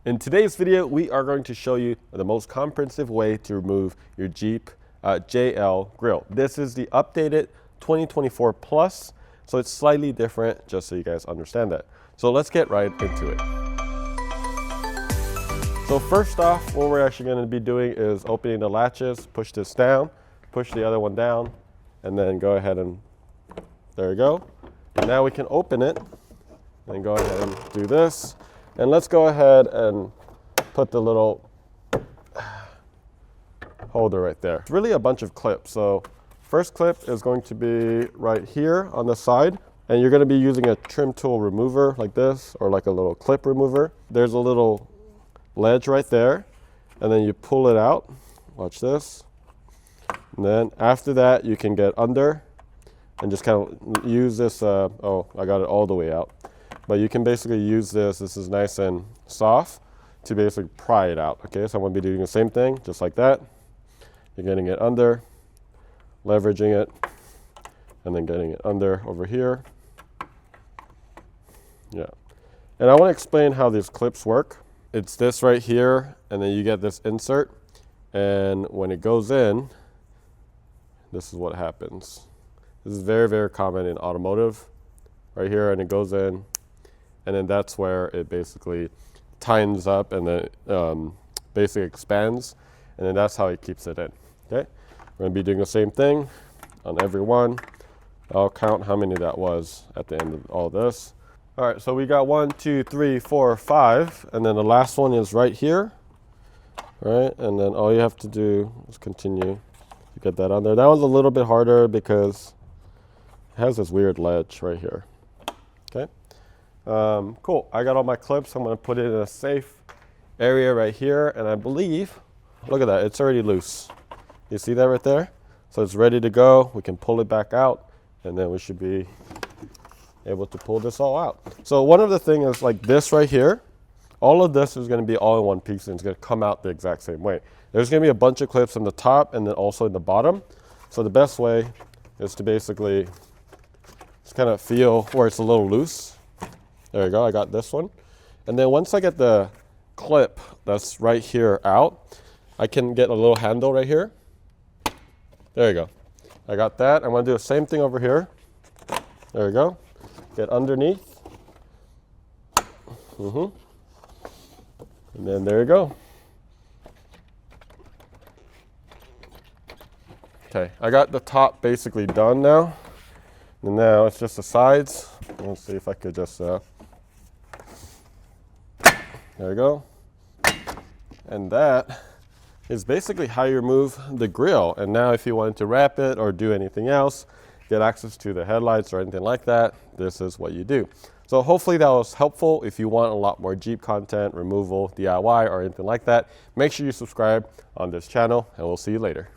In today's video, we are going to show you the most comprehensive way to remove your Jeep JL grille. This is the updated 2024 Plus, so it's slightly different, just so you guys understand that. So let's get right into it. So first off, what we're actually going to be doing is opening the latches, push this down, push the other one down, and then go ahead and, there you go. And now we can open it, and go ahead and do this. And let's go ahead and put the little holder right there. It's really a bunch of clips. So first clip is going to be right here on the side. And you're going to be using a trim tool remover like this, or like a little clip remover. There's a little ledge right there. And then you pull it out. Watch this. And then after that, you can get under and just kind of use this. Oh, I got it all the way out. But you can basically use this. This is nice and soft to basically pry it out. Okay, so I'm going to be doing the same thing, just like that. You're getting it under, leveraging it, and then getting it under over here. Yeah. And I want to explain how these clips work. It's this right here, and then you get this insert. And when it goes in, this is what happens. This is very, very common in automotive. Right here, and it goes in. And then that's where it basically tightens up and then basically expands. And then that's how it keeps it in. Okay, we're going to be doing the same thing on every one. I'll count how many that was at the end of all this. All right, so we got 1, 2, 3, 4, 5. And then the last one is right here. Right, and then all you have to do is continue to get that on there. That one's a little bit harder because it has this weird ledge right here. Okay. Cool, I got all my clips. I'm going to put it in a safe area right here, and I believe, look at that, it's already loose. You see that right there? So it's ready to go. We can pull it back out, and then we should be able to pull this all out. So one of the things is like this right here, all of this is going to be all in one piece, and it's going to come out the exact same way. There's going to be a bunch of clips in the top and then also in the bottom. So the best way is to basically just kind of feel where it's a little loose. There you go, I got this one. And then once I get the clip that's right here out, I can get a little handle right here. There you go. I got that. I'm going to do the same thing over here. There you go. Get underneath. And then there you go. Okay, I got the top basically done now. And now it's just the sides. Let's see if I could just, there you go. And that is basically how you remove the grille. And now if you wanted to wrap it or do anything else, get access to the headlights or anything like that, this is what you do. So hopefully that was helpful. If you want a lot more Jeep content, removal, DIY, or anything like that, make sure you subscribe on this channel, and we'll see you later.